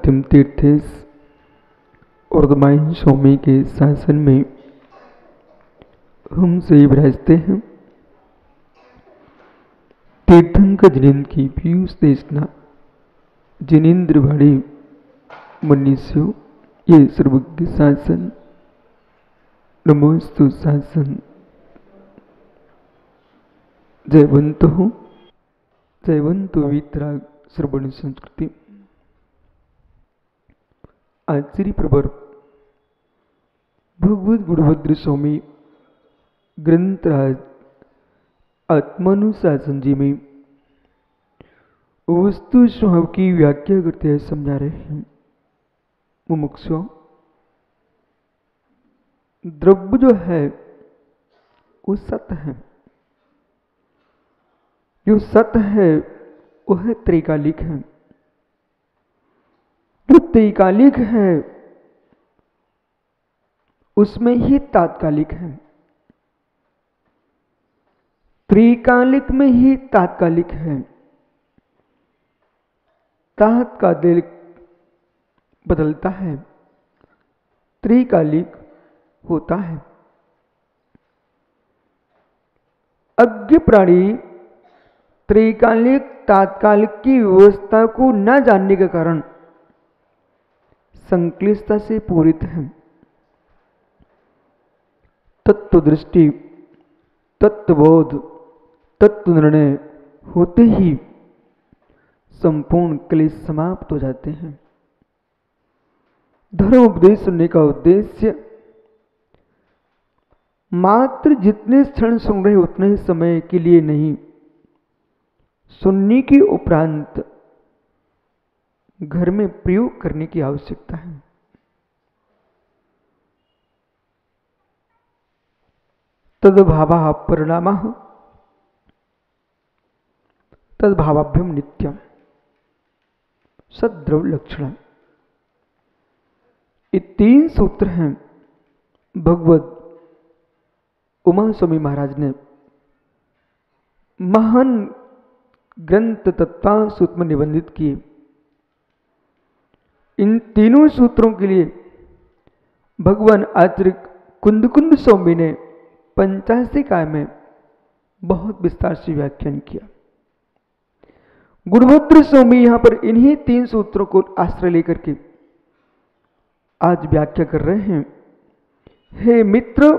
मध्यम तीर्थेश अर्धमाइन स्वामी के शासन में हम से विराजते हैं। तीर्थंकर जिनेन्द्र की पीयूष देशना जिनेन्द्र भाड़ी मनीषो ये सर्वज्ञ शासन नमोस्तु शासन। जयवंत हो जयवंत वीतराग श्रवण संस्कृति। आज श्री प्रवर भगवत गुणभद्र स्वामी ग्रंथराज आत्मानुशासन जी में वस्तु स्वभाव की व्याख्या करते हुए समझा रहे हैं। मुमुक्षु द्रव्य जो है वो सत्य है, जो सत्य है वह त्रैकालिक है, जो त्रैकालिक है उसमें ही तात्कालिक है, त्रैकालिक में ही तात्कालिक है। तात्कालिक बदलता है, त्रैकालिक होता है। अज्ञ प्राणी त्रैकालिक तात्कालिक की व्यवस्था को न जानने के कारण संक्लिष्टता से पूरित है। तत्व दृष्टि, तत्वबोध, तत्व निर्णय होते ही संपूर्ण क्लेश समाप्त हो जाते हैं। धर्म उपदेश सुनने का उद्देश्य मात्र जितने क्षण सुन रहे उतने ही समय के लिए नहीं, सुनने के उपरांत घर में प्रयोग करने की आवश्यकता है। तद्भावः परिणामः तद्भावाभ्यम नित्यम सद्द्रव्य लक्षण। ये 3 सूत्र हैं भगवत उमा स्वामी महाराज ने महान ग्रंथ तत्वासूत्र में निबंधित किए। इन तीनों सूत्रों के लिए भगवान आचार्य कुंद स्वामी ने 85 काय में बहुत विस्तार से व्याख्यान किया। गुणभद्र स्वामी यहां पर इन्हीं 3 सूत्रों को आश्रय लेकर के आज व्याख्या कर रहे हैं। हे मित्र,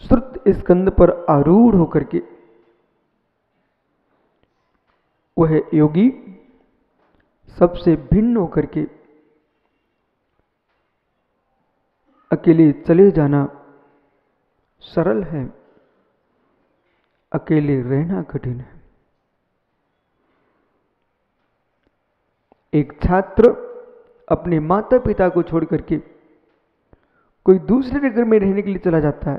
श्रुत स्कंद पर आरूढ़ होकर के वह योगी सबसे भिन्न होकर के अकेले चले जाना सरल है, अकेले रहना कठिन है। एक छात्र अपने माता पिता को छोड़ करके कोई दूसरे नगर में रहने के लिए चला जाता है।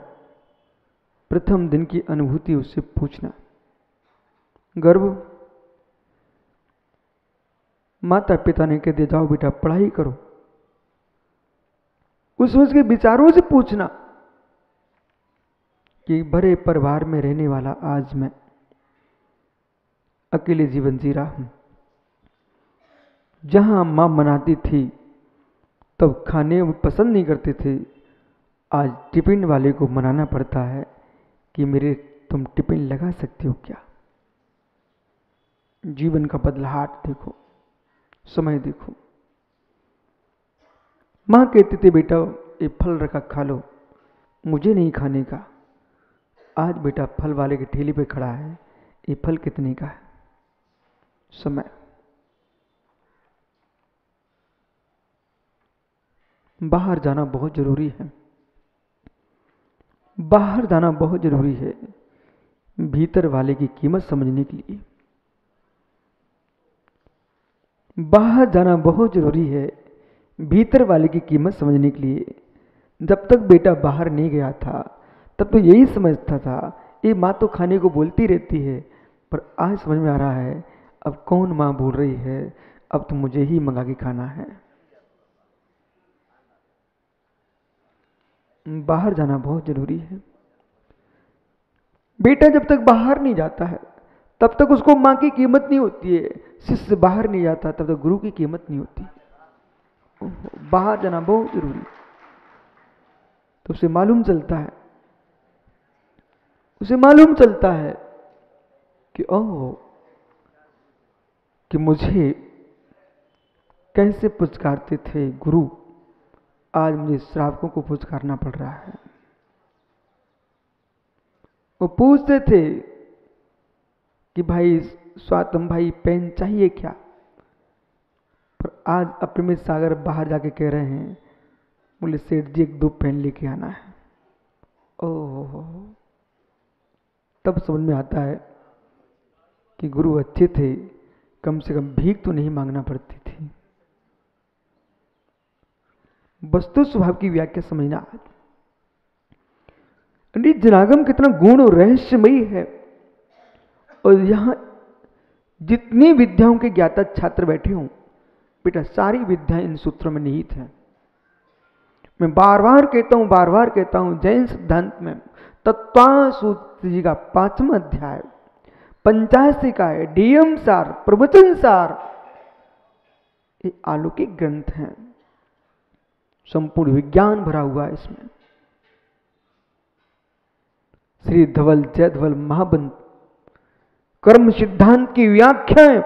प्रथम दिन की अनुभूति उससे पूछना। गर्व, माता पिता ने कह दिया जाओ बेटा पढ़ाई करो। उसके विचारों से पूछना कि बड़े परिवार में रहने वाला आज मैं अकेले जीवन जी रहा हूं। जहां मां मनाती थी तब खाने पसंद नहीं करते थे, आज टिफिन वाले को मनाना पड़ता है कि मेरे तुम टिफिन लगा सकते हो क्या। जीवन का बदलाहट देखो, समय देखो। मां कहती थी बेटा ये फल रखा खा लो, मुझे नहीं खाने का। आज बेटा फल वाले के ठेले पे खड़ा है, ये फल कितने का है। समय, बाहर जाना बहुत जरूरी है, बाहर जाना बहुत जरूरी है भीतर वाले की कीमत समझने के लिए। बाहर जाना बहुत जरूरी है भीतर वाले की कीमत समझने के लिए। जब तक बेटा बाहर नहीं गया था तब तो यही समझता था ये माँ तो खाने को बोलती रहती है, पर आज समझ में आ रहा है अब कौन माँ बोल रही है, अब तो मुझे ही मंगा के खाना है। बाहर जाना बहुत जरूरी है। बेटा जब तक बाहर नहीं जाता है तब तक उसको माँ की कीमत नहीं होती है। शिष्य बाहर नहीं जाता तब तक गुरु की कीमत नहीं होती। बाहर जाना बहुत जरूरी, तो उसे मालूम चलता है, उसे मालूम चलता है कि ओह, कि मुझे कैसे पुचकारते थे गुरु, आज मुझे श्रावकों को पुचकारना पड़ रहा है। वो पूछते थे कि भाई स्वातम भाई पेन चाहिए क्या, पर आज अप्रमित सागर बाहर जाके कह रहे हैं बोले सेठ जी 1-2 पेन लेके आना है। ओह, तब समझ में आता है कि गुरु अच्छे थे, कम से कम भीख तो नहीं मांगना पड़ती थी। वस्तु स्वभाव की व्याख्या समझना। जनागम कितना गुण और रहस्यमयी है, और यहां जितनी विद्याओं के ज्ञाता छात्र बैठे हों बेटा, सारी विद्याएं इन सूत्रों में निहित हैं। मैं बार बार कहता हूं जैन सिद्धांत में तत्वासूत्र जी का 5वां अध्याय, पंचाशिकाय, डीएम सार, प्रवचन सार, ये अलौकिक ग्रंथ हैं। संपूर्ण विज्ञान भरा हुआ है इसमें। श्री धवल जयधवल महाबंध कर्म सिद्धांत की व्याख्याएं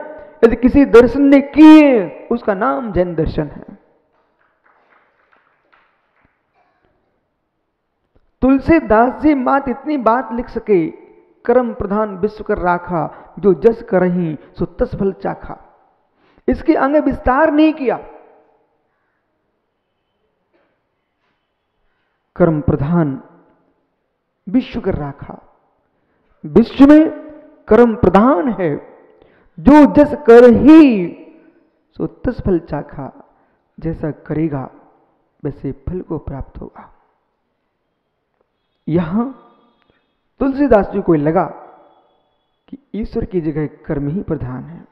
यदि किसी दर्शन ने की है, उसका नाम जैन दर्शन है। तुलसीदास जी मात इतनी बात लिख सके, कर्म प्रधान विश्व कर राखा, जो जस करहीं सो तस फल चाखा। इसके आगे विस्तार नहीं किया। कर्म प्रधान विश्व कर राखा, विश्व में कर्म प्रधान है, जो जस कर ही सो तस फल चाखा, जैसा करेगा वैसे फल को प्राप्त होगा। यहां तुलसीदास जी को लगा कि ईश्वर की जगह कर्म ही प्रधान है,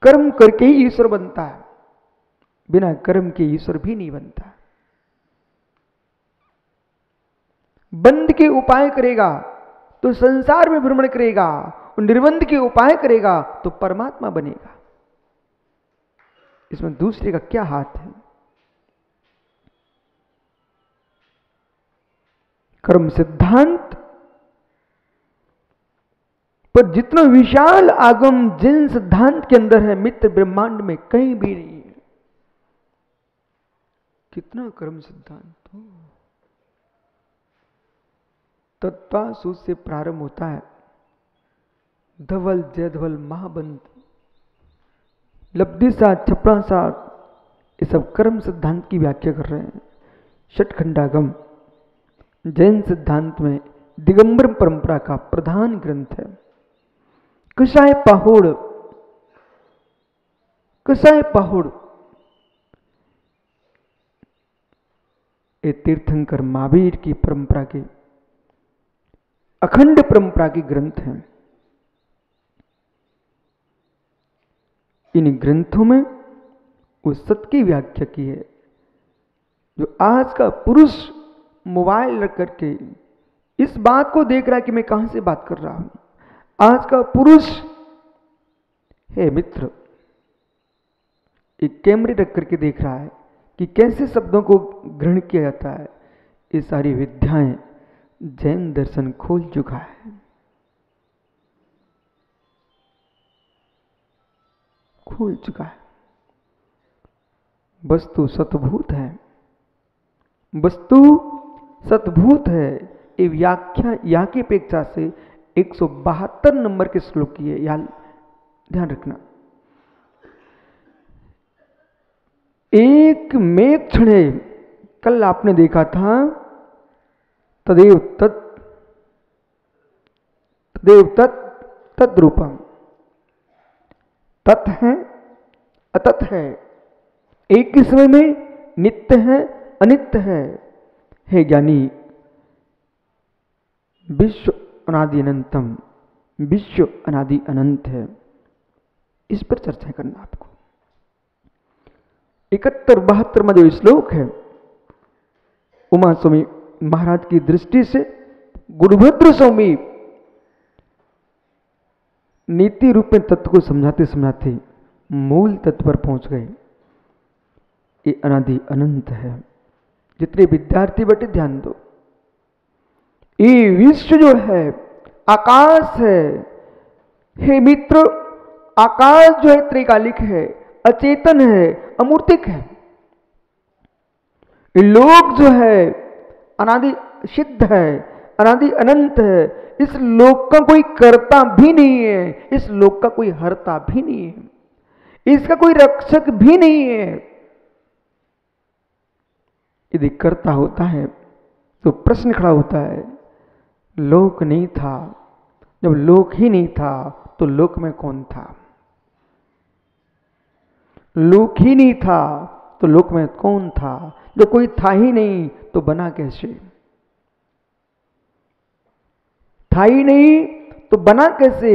कर्म करके ही ईश्वर बनता है, बिना कर्म के ईश्वर भी नहीं बनता। बंध के उपाय करेगा तो संसार में भ्रमण करेगा, और निर्बंध के उपाय करेगा तो परमात्मा बनेगा। इसमें दूसरे का क्या हाथ है? कर्म सिद्धांत पर जितना विशाल आगम जिन सिद्धांत के अंदर है, मित्र ब्रह्मांड में कहीं भी नहीं है। कितना कर्म सिद्धांत हो। तत्वासूत्र से प्रारंभ होता है, धवल जयधवल महाबंध, लब्धि सा छपड़ा सा, ये सब कर्म सिद्धांत की व्याख्या कर रहे हैं। षटखंडागम जैन सिद्धांत में दिगंबर परंपरा का प्रधान ग्रंथ है। कसाय पाहुड़, कसाय पाहुड़ ये तीर्थंकर महावीर की परंपरा के अखंड परंपरा के ग्रंथ हैं। इन ग्रंथों में उस सत्य की व्याख्या की है जो आज का पुरुष मोबाइल रख करके इस बात को देख रहा है कि मैं कहां से बात कर रहा हूं। आज का पुरुष है मित्र, एक कैमरे रख करके देख रहा है कि कैसे शब्दों को ग्रहण किया जाता है। ये सारी विद्याएं जैन दर्शन खोल चुका है, खोल चुका है। वस्तु सतभूत है, वस्तु सतभूत है। ये व्याख्या यहाँ की अपेक्षा से 172 नंबर के श्लोक की है, यार ध्यान रखना। एक मेघ क्षणे, कल आपने देखा था तदेव तत्, तदेव तत् तद्रूपम। तत् है अतत् है, एक ही समय में नित्य है अनित्य है। हे ज्ञानी, विश्व अनादि अनंतम, विश्व अनादि अनंत है। इस पर चर्चा करना आपको। 71-72 में जो श्लोक है, उमा स्वामी महाराज की दृष्टि से गुरुभद्र स्वामी नीति रूप में तत्व को समझाते समझाते मूल तत्व पर पहुंच गए। ये अनादि अनंत है। जितने विद्यार्थी बैठे ध्यान दो, ये विश्व जो है आकाश है। हे मित्र, आकाश जो है त्रिकालिक है, अचेतन है, अमूर्तिक है। लोक जो है अनादि सिद्ध है, अनादि अनंत है। इस लोक का कोई कर्ता भी नहीं है, इस लोक का कोई हर्ता भी नहीं है, इसका कोई रक्षक भी नहीं है। यदि कर्ता होता है तो प्रश्न खड़ा होता है, लोक नहीं था, जब लोक ही नहीं था तो लोक में कौन था? लोक ही नहीं था तो लोक में कौन था? जब कोई था ही नहीं तो बना कैसे? था ही नहीं तो बना कैसे?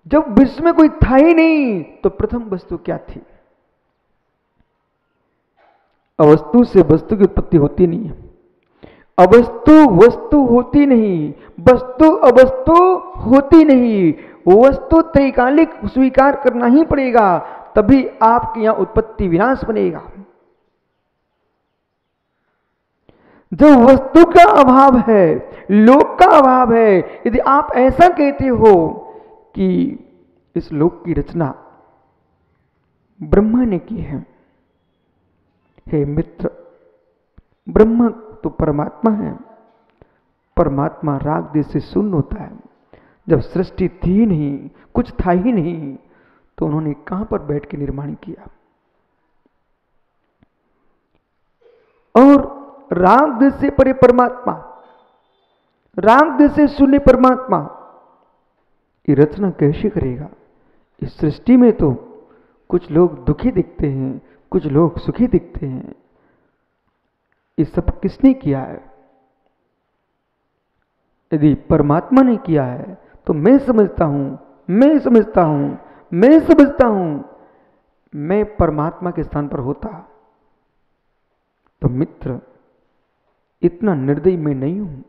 जब विश्व में कोई था ही नहीं तो प्रथम वस्तु क्या थी? अवस्तु से वस्तु की उत्पत्ति होती नहीं है, अवस्तु वस्तु होती नहीं, वस्तु अवस्तु होती नहीं। वस्तु त्रैकालिक स्वीकार करना ही पड़ेगा, तभी आपके यहां उत्पत्ति विनाश बनेगा। जो वस्तु का अभाव है, लोक का अभाव है, यदि आप ऐसा कहते हो कि इस लोक की रचना ब्रह्मा ने की है, हे मित्र, ब्रह्मा तो परमात्मा है। परमात्मा राग देश से शून्य होता है। जब सृष्टि थी ही नहीं, कुछ था ही नहीं, तो उन्होंने कहां पर बैठ के निर्माण किया? और राग देश से परे परमात्मा, राग देश से शून्य परमात्मा, ये रचना कैसे करेगा? इस सृष्टि में तो कुछ लोग दुखी दिखते हैं, कुछ लोग सुखी दिखते हैं। ये सब किसने किया है? यदि परमात्मा ने किया है तो मैं समझता हूं, मैं समझता हूं, मैं समझता हूं, मैं परमात्मा के स्थान पर होता तो मित्र, इतना निर्दयी मैं नहीं हूं,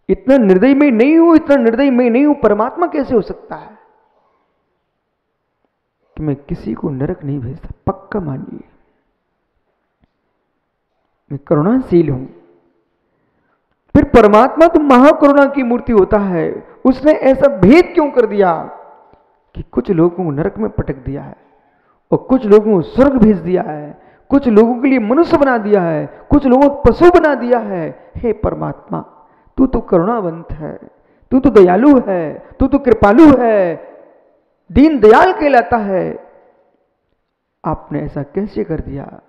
इतना निर्दयी मैं नहीं हूं, इतना निर्दयी मैं नहीं हूं। परमात्मा कैसे हो सकता है कि मैं किसी को नरक नहीं भेजता? पक्का मानिए, मैं करुणाशील हूं। फिर परमात्मा तो महाकरुणा की मूर्ति होता है, उसने ऐसा भेद क्यों कर दिया कि कुछ लोगों को नरक में पटक दिया है और कुछ लोगों को स्वर्ग भेज दिया है, कुछ लोगों के लिए मनुष्य बना दिया है, कुछ लोगों को पशु बना दिया है? हे परमात्मा, तू तो करुणावंत है, तू तो दयालु है, तू तो कृपालु है, दीन दयाल कहलाता है। आपने ऐसा कैसे कर दिया?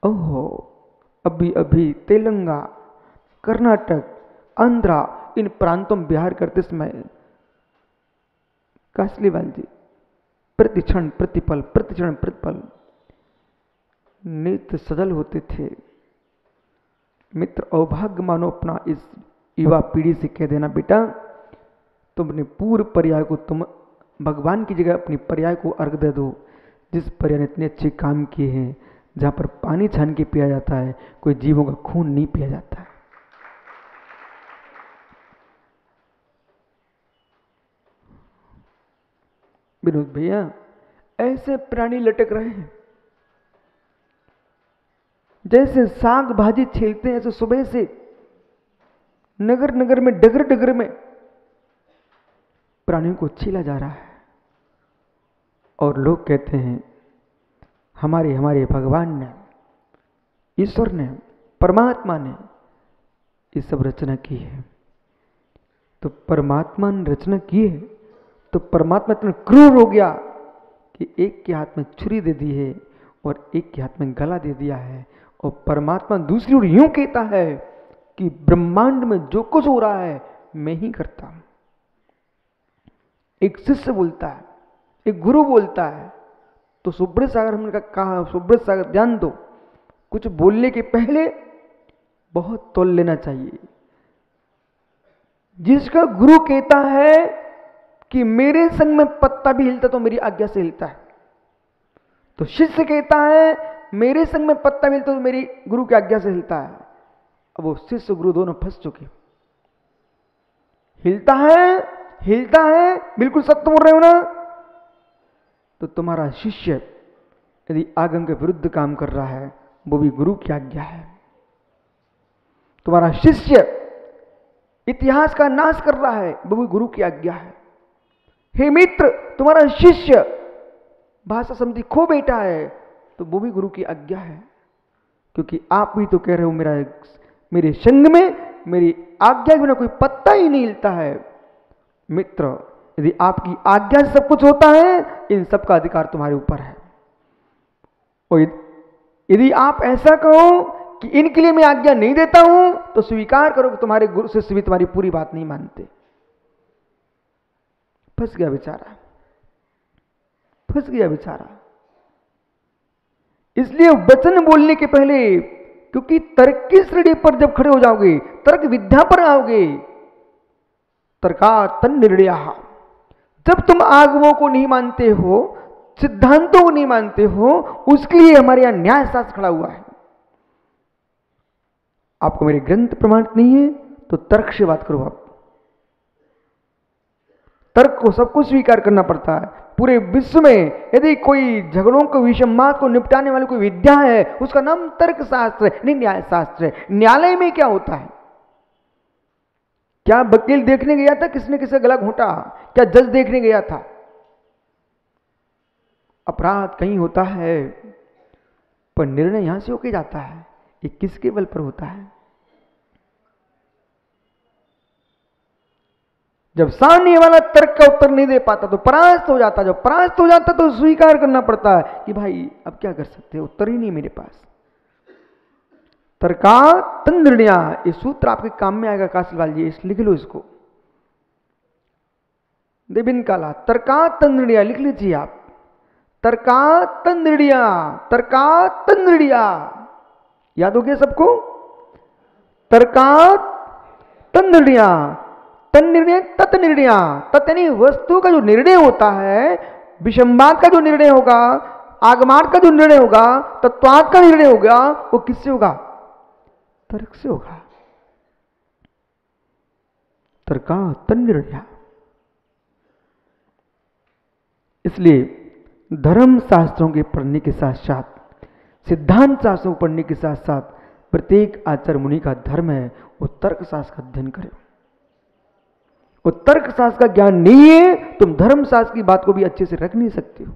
ओहो, अभी अभी तेलंगाना, कर्नाटक, आंध्रा, इन प्रांतों में बिहार करते समय कासलीवाल जी प्रतिक्षण प्रतिपल, प्रतिक्षण प्रतिपल नित्य सजल होते थे। मित्र, अभाग्य मानो अपना इस युवा पीढ़ी से कह देना, बेटा तुम अपने पूर्व पर्याय को, तुम भगवान की जगह अपनी पर्याय को अर्घ दे दो। जिस पर्याय ने इतने अच्छे काम किए हैं, जहां पर पानी छान के पिया जाता है, कोई जीवों का खून नहीं पिया जाता है। विनोद भैया, ऐसे प्राणी लटक रहे हैं जैसे साग भाजी छीलते हैं, ऐसे सुबह से नगर नगर में, डगर डगर में प्राणियों को छीला जा रहा है। और लोग कहते हैं हमारे हमारे भगवान ने, ईश्वर ने, परमात्मा ने ये सब रचना की है। तो परमात्मा ने रचना की है तो परमात्मा इतना क्रूर हो गया कि एक के हाथ में छुरी दे दी है और एक के हाथ में गला दे दिया है। और परमात्मा दूसरी ओर यूं कहता है कि ब्रह्मांड में जो कुछ हो रहा है मैं ही करता हूं। एक शिष्य बोलता है, एक गुरु बोलता है, तो सुब्रत सागर हमने कहा, सुब्रत सागर ध्यान दो, कुछ बोलने के पहले बहुत तोल लेना चाहिए। जिसका गुरु कहता है कि मेरे संग में पत्ता भी हिलता तो मेरी आज्ञा से हिलता है, तो शिष्य कहता है मेरे संग में पत्ता भी हिलता तो मेरी गुरु की आज्ञा से हिलता है। अब वो शिष्य गुरु दोनों फंस चुके। हिलता है, हिलता है, बिल्कुल सत्य बोल रहे हो ना, तो तुम्हारा शिष्य यदि आगम के विरुद्ध काम कर रहा है वो भी गुरु की आज्ञा है। तुम्हारा शिष्य इतिहास का नाश कर रहा है वो भी गुरु की आज्ञा है। हे मित्र, तुम्हारा शिष्य भाषा समिति खो बैठा है तो वो भी गुरु की आज्ञा है, क्योंकि आप भी तो कह रहे हो मेरे संग में मेरी आज्ञा के बिना कोई पत्ता ही नहीं हिलता है। मित्र, यदि आपकी आज्ञा से सब कुछ होता है, इन सब का अधिकार तुम्हारे ऊपर है। और यदि आप ऐसा कहो कि इनके लिए मैं आज्ञा नहीं देता हूं, तो स्वीकार करो कि तुम्हारे गुरु शिष्य भी तुम्हारी पूरी बात नहीं मानते। फंस गया बेचारा, फंस गया बेचारा। इसलिए वचन बोलने के पहले, क्योंकि तर्क की श्रेणी पर जब खड़े हो जाओगे, तर्क विद्या पर आओगे, तर्का तन निर्णय, जब तुम आगमों को नहीं मानते हो, सिद्धांतों को नहीं मानते हो, उसके लिए हमारे यहां न्याय शास्त्र खड़ा हुआ है। आपको मेरे ग्रंथ प्रमाणित नहीं है तो तर्क से बात करो। आप तर्क को सब कुछ स्वीकार करना पड़ता है। पूरे विश्व में यदि कोई झगड़ों को, विषमवाद को निपटाने वाली कोई विद्या है, उसका नाम तर्क शास्त्र है, नहीं न्याय शास्त्र है। न्यायालय में क्या होता है? क्या वकील देखने गया था किसने किसे गला घोंटा? क्या जज देखने गया था? अपराध कहीं होता है पर निर्णय यहां से होके जाता है। ये किसके बल पर होता है? जब सामने वाला तर्क का उत्तर नहीं दे पाता तो परास्त हो जाता। जब परास्त हो जाता तो स्वीकार करना पड़ता है कि भाई अब क्या कर सकते हैं, उत्तर ही नहीं मेरे पास। तर्का तंद्रणिया, ये सूत्र आपके काम में आएगा काशीलाल जी, लिख लो इसको। देविन काला तर्का तंद्रणिया लिख लीजिए आप। तर्का तंद्रणिया, तर्का तंद्रणिया, याद हो गया सबको? तर्का तंद्रणिया, तन निर्णय तत् निर्णय। तत् यानी वस्तु का जो निर्णय होता है, विषमवाद का जो निर्णय होगा, आगमार्थ का जो निर्णय होगा, तत्वार्थ का निर्णय होगा, वो किससे होगा? तर्क से होगा। तर्का तन निर्णय। इसलिए धर्म शास्त्रों के पढ़ने के साथ साथ, सिद्धांत शास्त्रों को पढ़ने के साथ साथ, प्रत्येक आचार्य मुनि का धर्म है वो तर्क शास्त्र का अध्ययन करे। वो तर्क शास्त्र का ज्ञान नहीं है, तुम धर्म शास्त्र की बात को भी अच्छे से रख नहीं सकते हो।